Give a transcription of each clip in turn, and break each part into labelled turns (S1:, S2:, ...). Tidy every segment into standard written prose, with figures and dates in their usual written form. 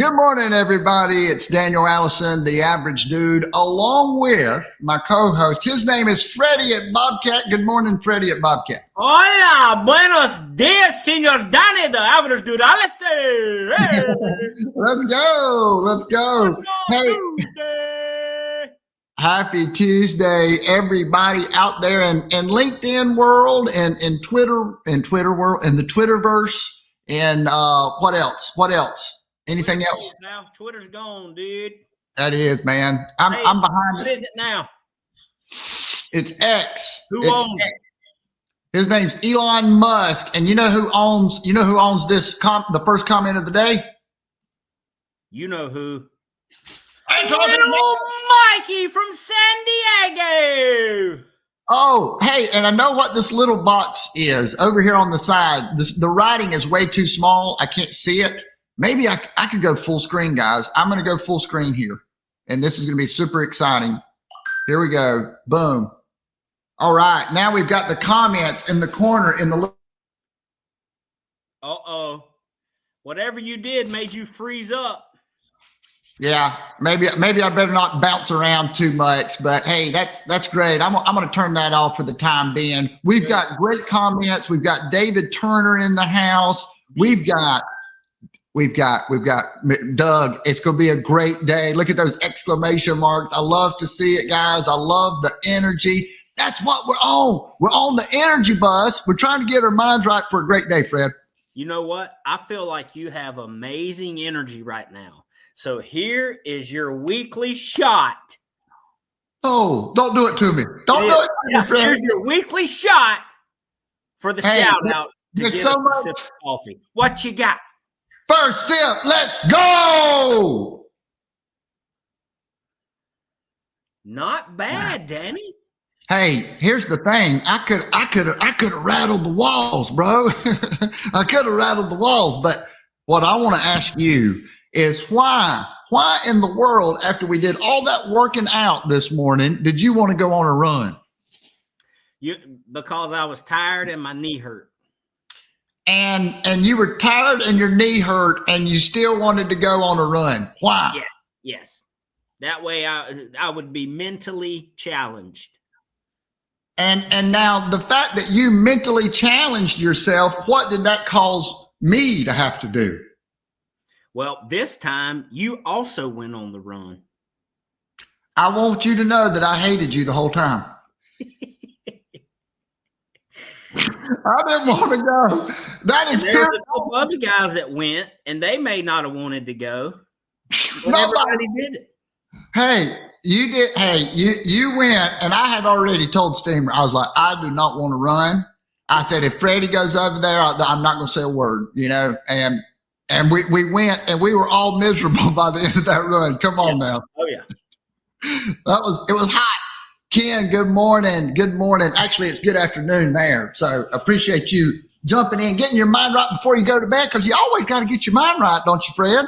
S1: Good morning, everybody. It's Daniel Allison, the average dude, along with my co-host. His name is Freddie at Bobcat. Good morning, Freddie at Bobcat.
S2: Hola, buenos dias, Señor Danny, the average dude. Allison. Hey.
S1: Let's go. Let's go. Hey,
S2: Tuesday.
S1: happy Tuesday, everybody out there in LinkedIn world and in Twitter world and the Twitterverse and what else? Anything else?
S2: Now Twitter's gone, dude.
S1: That is, man. I'm behind
S2: What
S1: it.
S2: is it now?
S1: It's X.
S2: Who
S1: It's
S2: owns
S1: X. His name's Elon Musk, and you know who owns this the first comment of the day?
S2: You know who?
S1: I'm talking
S2: Little Mikey from San Diego.
S1: Oh, hey, and I know what this little box is over here on the side. The writing is way too small. I can't see it. Maybe I could go full screen, guys. I'm going to go full screen here, and this is going to be super exciting. Here we go. Boom. All right. Now we've got the comments in the corner in the.
S2: Uh-oh. Whatever you did made you freeze up.
S1: Yeah, maybe I better not bounce around too much, but hey, that's great. I'm going to turn that off for the time being. We've got great comments. We've got David Turner in the house. We've got Doug. It's going to be a great day. Look at those exclamation marks. I love to see it, guys. I love the energy. That's what we're on. We're on the energy bus. We're trying to get our minds right for a great day, Fred.
S2: You know what? I feel like you have amazing energy right now. So here is your weekly shot.
S1: Oh, don't do it to me. Don't do it to me, Fred.
S2: Here's your weekly shot for the shout out to
S1: there's
S2: get
S1: so
S2: us a
S1: much-
S2: sip of coffee. What you got?
S1: First sip, let's go.
S2: Not bad, Danny.
S1: Hey, here's the thing. I could have rattled the walls, bro. I could have rattled the walls. But what I want to ask you is why in the world, after we did all that working out this morning, did you want to go on a run?
S2: Because I was tired and my knee hurt.
S1: And you were tired and your knee hurt and you still wanted to go on a run. Why?
S2: Yeah, yes. That way I would be mentally challenged.
S1: And now the fact that you mentally challenged yourself, what did that cause me to have to do?
S2: Well, this time you also went on the run.
S1: I want you to know that I hated you the whole time. I didn't want to go. That is
S2: There's a couple other guys that went, and they may not have wanted to go. But everybody did it.
S1: Hey, you did. Hey, you went, and I had already told Steamer. I was like, I do not want to run. I said, if Freddie goes over there, I'm not going to say a word, And we went, and we were all miserable by the end of that run. Come on now.
S2: Oh yeah.
S1: It was hot. Ken, good morning. Good morning. Actually, it's good afternoon there. So appreciate you jumping in, getting your mind right before you go to bed, because you always got to get your mind right, don't you, Fred?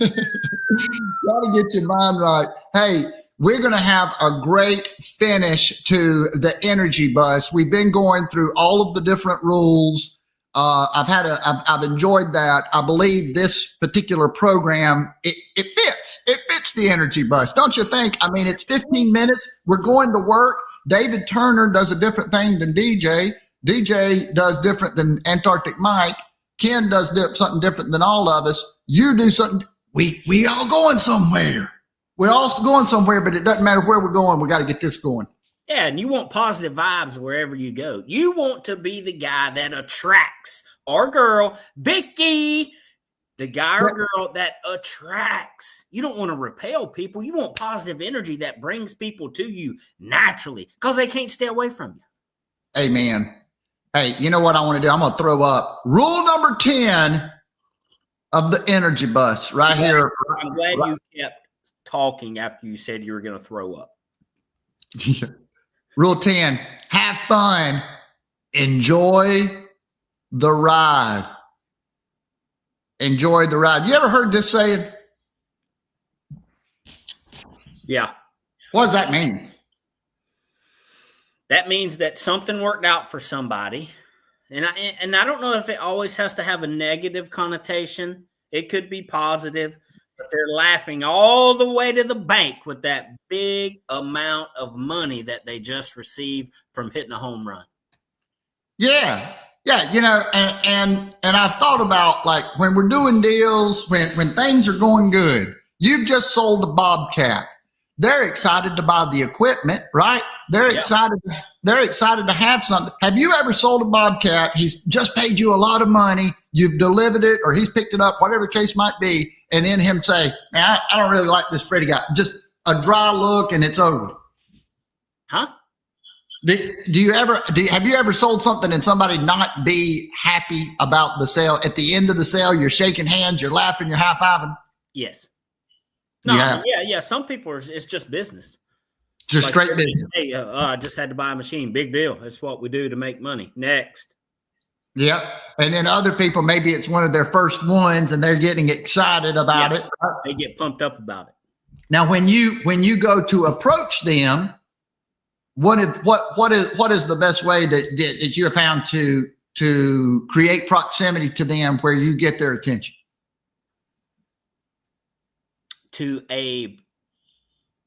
S1: Got to get your mind right. Hey, we're going to have a great finish to the energy bus. We've been going through all of the different rules. I've enjoyed that. I believe this particular program, it fits the energy bus. Don't you think? I mean, it's 15 minutes. We're going to work. David Turner does a different thing than DJ. DJ does different than Antarctic Mike. Ken does something different than all of us. You do something. We all going somewhere. We're all going somewhere, but it doesn't matter where we're going. We got to get this going.
S2: Yeah, and you want positive vibes wherever you go. You want to be the guy that attracts, or girl, Vicky, the guy or girl that attracts. You don't want to repel people. You want positive energy that brings people to you naturally because they can't stay away from you.
S1: Amen. Hey, you know what I want to do? I'm going to throw up rule number 10 of the energy bus right here.
S2: I'm glad you kept talking after you said you were going to throw up.
S1: Rule 10, have fun, enjoy the ride. Enjoy the ride. You ever heard this saying?
S2: Yeah.
S1: What does that mean?
S2: That means that something worked out for somebody. And I don't know if it always has to have a negative connotation. It could be positive, but they're laughing all the way to the bank with that big amount of money that they just received from hitting a home run.
S1: Yeah. Yeah, and I've thought about, like, when we're doing deals, when things are going good, you've just sold a Bobcat. They're excited to buy the equipment, right? They're excited to have something. Have you ever sold a Bobcat? He's just paid you a lot of money, you've delivered it, or he's picked it up, whatever the case might be, and then him say, man, I don't really like this Freddie guy. Just a dry look and it's over.
S2: Huh?
S1: Have you ever sold something and somebody not be happy about the sale? At the end of the sale, you're shaking hands, you're laughing, you're high-fiving?
S2: Yes. No, yeah. Some people it's just business.
S1: Just
S2: like,
S1: straight business.
S2: Hey, I just had to buy a machine. Big deal. That's what we do to make money. Next.
S1: Yep. And then other people, maybe it's one of their first ones and they're getting excited about it.
S2: They get pumped up about it.
S1: Now, when you go to approach them, what is the best way that you have found to create proximity to them where you get their attention?
S2: To a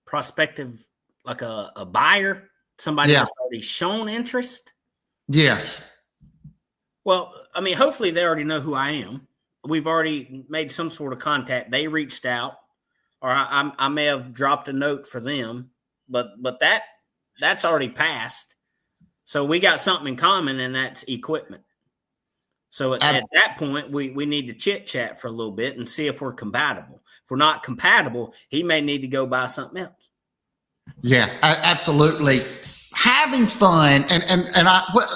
S2: prospective, like a buyer, somebody that's already shown interest?
S1: Yes.
S2: Well, I mean, hopefully they already know who I am. We've already made some sort of contact. They reached out, or I may have dropped a note for them, but that's already passed. So we got something in common, and that's equipment. So at that point, we need to chit-chat for a little bit and see if we're compatible. If we're not compatible, he may need to go buy something else. Yeah,
S1: absolutely. Having fun, and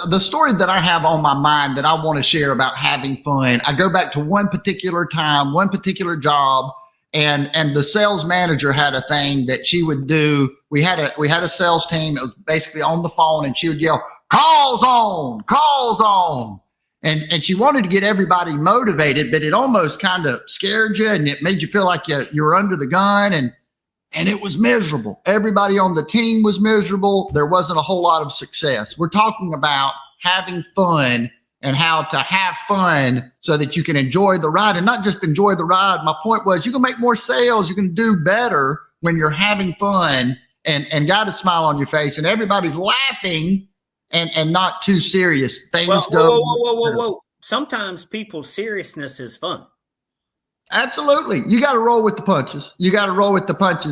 S1: the story that I have on my mind that I want to share about having fun, I go back to one particular time, one particular job, and the sales manager had a thing that she would do. We had a sales team that was basically on the phone, and she would yell, "Calls on, calls on." And she wanted to get everybody motivated, but it almost kind of scared you, and it made you feel like you were under the gun, and it was miserable. Everybody on the team was miserable. There wasn't a whole lot of success. We're talking about having fun and how to have fun so that you can enjoy the ride, and not just enjoy the ride. My point was, you can make more sales. You can do better when you're having fun and got a smile on your face, and everybody's laughing and not too serious. Things go.
S2: Whoa. Sometimes people's seriousness is fun.
S1: Absolutely. You got to roll with the punches.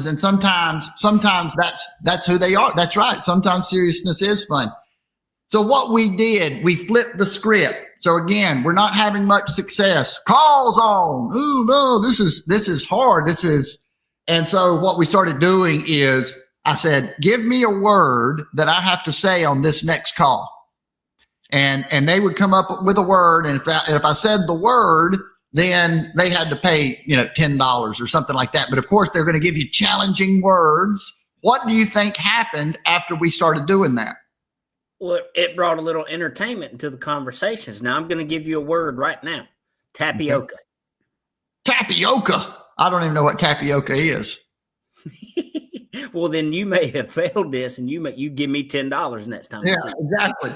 S1: And sometimes that's who they are. That's right. Sometimes seriousness is fun. So what we did, we flipped the script. So again, we're not having much success. Calls on. Oh no, this is hard. And so what we started doing is, I said, give me a word that I have to say on this next call. And they would come up with a word. And if I said the word, then they had to pay, $10 or something like that. But of course, they're going to give you challenging words. What do you think happened after we started doing that?
S2: Well, it brought a little entertainment into the conversations. Now I'm going to give you a word right now. Tapioca.
S1: Okay. Tapioca. I don't even know what tapioca is.
S2: Well, then you may have failed this, and you give me $10 next time.
S1: Yeah, exactly.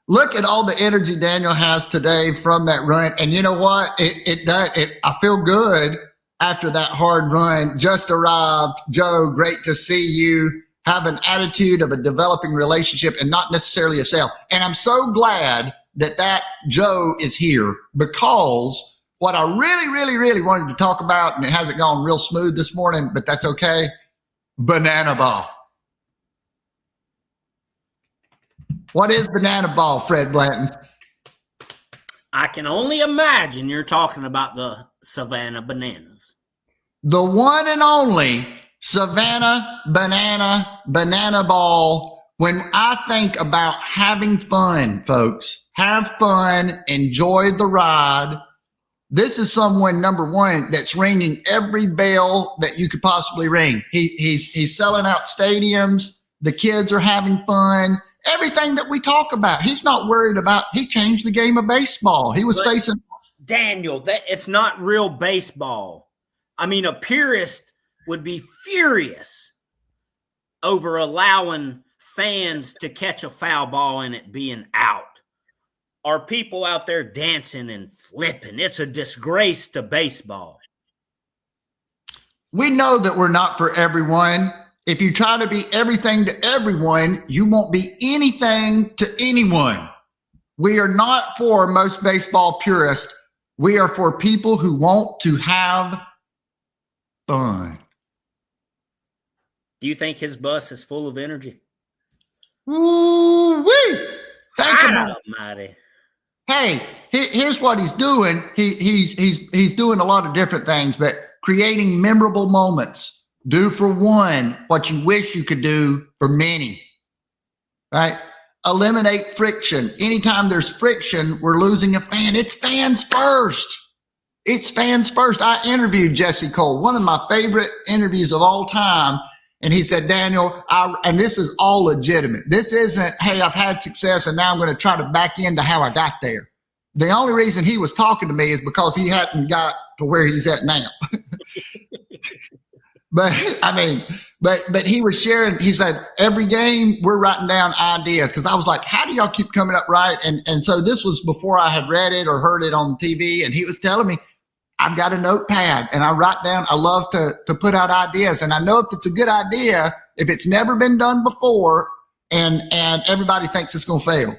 S1: Look at all the energy Daniel has today from that run. And you know what? I feel good after that hard run. Just arrived. Joe, great to see you. Have an attitude of a developing relationship and not necessarily a sale. And I'm so glad that Joe is here, because what I really, really, really wanted to talk about, and it hasn't gone real smooth this morning, but that's okay. Banana ball. What is banana ball, Fred Blanton?
S2: I can only imagine you're talking about the Savannah Bananas.
S1: The one and only Savannah banana ball. When I think about having fun, folks, have fun, enjoy the ride. This is someone, number one, that's ringing every bell that you could possibly ring. He's selling out stadiums. The kids are having fun. Everything that we talk about, he's not worried about. He changed the game of baseball. He was facing
S2: Daniel. It's not real baseball. I mean, a purist would be furious over allowing fans to catch a foul ball and it being out. are people out there dancing and flipping. It's a disgrace to baseball.
S1: We know that we're not for everyone. If you try to be everything to everyone, you won't be anything to anyone. We are not for most baseball purists. We are for people who want to have fun.
S2: Do you think his bus is full of energy?
S1: Ooh-wee. Think about it.
S2: Almighty.
S1: Hey, here's what he's doing. He's doing a lot of different things, but creating memorable moments. Do for one what you wish you could do for many, right? Eliminate friction. Anytime there's friction, we're losing a fan. It's fans first. It's fans first. I interviewed Jesse Cole, one of my favorite interviews of all time. And he said, Daniel, and this is all legitimate. This isn't, hey, I've had success and now I'm going to try to back into how I got there. The only reason he was talking to me is because he hadn't got to where he's at now. But I mean, but he was sharing, he said, every game we're writing down ideas. Cause I was like, how do y'all keep coming up right? And so this was before I had read it or heard it on TV. And he was telling me, I've got a notepad and I write down, I love to put out ideas. And I know if it's a good idea, if it's never been done before and everybody thinks it's going to fail.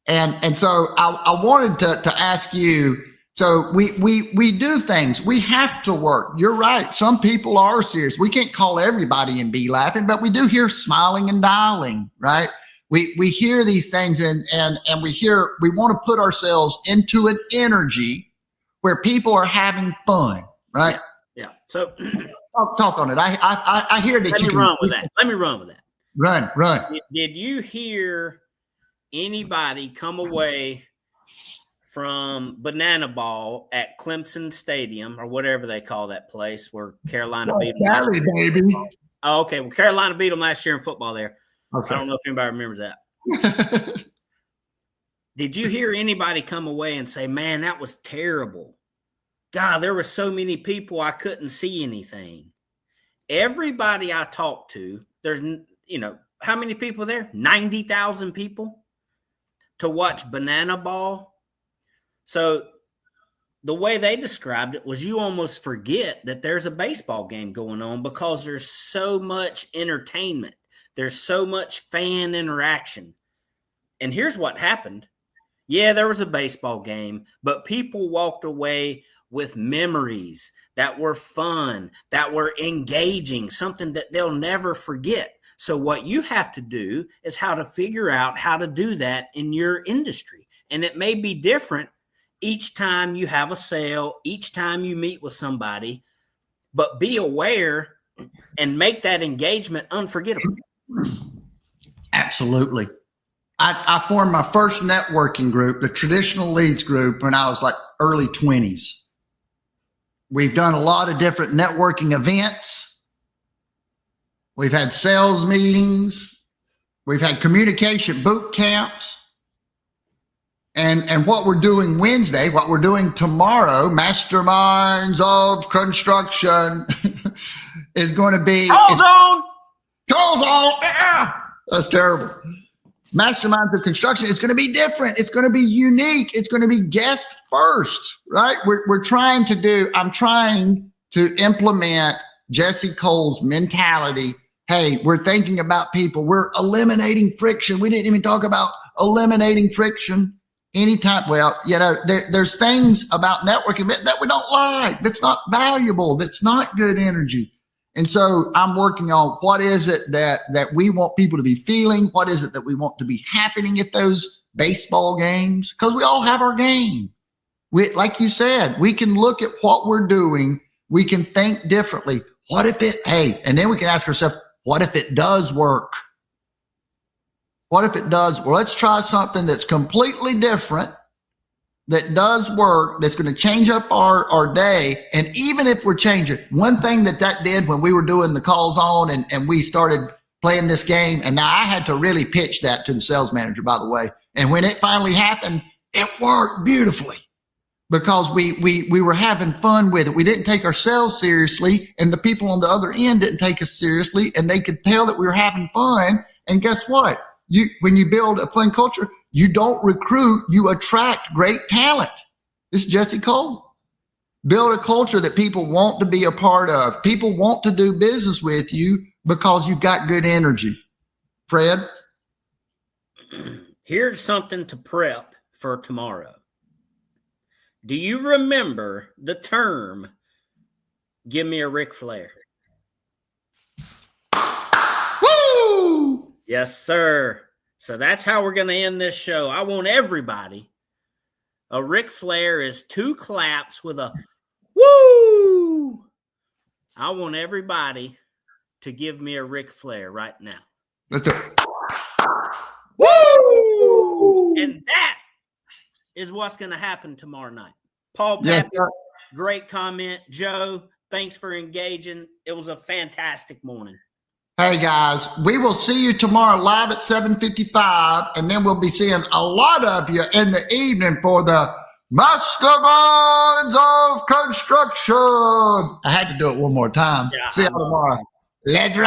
S1: And so I wanted to ask you, so we do things. We have to work. You're right. Some people are serious. We can't call everybody and be laughing, but we do hear smiling and dialing, right? We hear these things and we want to put ourselves into an energy where people are having fun, right?
S2: Yeah. So
S1: talk on it. I hear that.
S2: Let me run with that.
S1: Run.
S2: Did you hear anybody come away from Banana Ball at Clemson Stadium or whatever they call that place where Carolina beat them?
S1: Valley, baby.
S2: Oh, okay. Well, Carolina beat them last year in football there.
S1: Okay.
S2: I don't know if anybody remembers that. Did you hear anybody come away and say, man, that was terrible? God, there were so many people I couldn't see anything. Everybody I talked to, there's, how many people there? 90,000 people to watch Banana Ball. So the way they described it was you almost forget that there's a baseball game going on because there's so much entertainment. There's so much fan interaction. And here's what happened. Yeah, there was a baseball game, but people walked away with memories that were fun, that were engaging, something that they'll never forget. So what you have to do is how to figure out how to do that in your industry. And it may be different each time you have a sale, each time you meet with somebody, but be aware and make that engagement unforgettable.
S1: Absolutely. I formed my first networking group, the Traditional Leads group, when I was like early 20s. We've done a lot of different networking events. We've had sales meetings. We've had communication boot camps. And what we're doing Wednesday, what we're doing tomorrow, Masterminds of Construction, is going to be
S2: Calls on.
S1: Yeah, that's terrible. Masterminds of Construction is going to be different. It's going to be unique. It's going to be guest first, right? I'm trying to implement Jesse Cole's mentality. Hey, we're thinking about people. We're eliminating friction. We didn't even talk about eliminating friction anytime. Well, there's things about networking that we don't like. That's not valuable. That's not good energy. And so I'm working on what is it that we want people to be feeling? What is it that we want to be happening at those baseball games? Because we all have our game. Like you said, we can look at what we're doing. We can think differently. And then we can ask ourselves, what if it does work? What if it does? Well, let's try something that's completely different, that does work, that's going to change up our day. And even if we're changing, one thing that did when we were doing the calls on and we started playing this game, and now I had to really pitch that to the sales manager, by the way. And when it finally happened, it worked beautifully because we were having fun with it. We didn't take ourselves seriously, and the people on the other end didn't take us seriously, and they could tell that we were having fun. And guess what? When you build a fun culture, You don't recruit, you attract great talent. This is Jesse Cole. Build a culture that people want to be a part of. People want to do business with you because you've got good energy. Fred?
S2: Here's something to prep for tomorrow. Do you remember the term, give me a Ric Flair?
S1: Woo!
S2: Yes, sir. So that's how we're going to end this show. I want everybody. A Ric Flair is 2 claps with a woo. I want everybody to give me a Ric Flair right now.
S1: Let's do it.
S2: Woo! And that is what's going to happen tomorrow night. Paul Pappy,
S1: Yes,
S2: great comment. Joe, thanks for engaging. It was a fantastic morning.
S1: hey guys, we will see you tomorrow live at 7:55, and then we'll be seeing a lot of you in the evening for the Masterminds of Construction. I had to do it one more time.
S2: Yeah,
S1: See you tomorrow. Let's roll.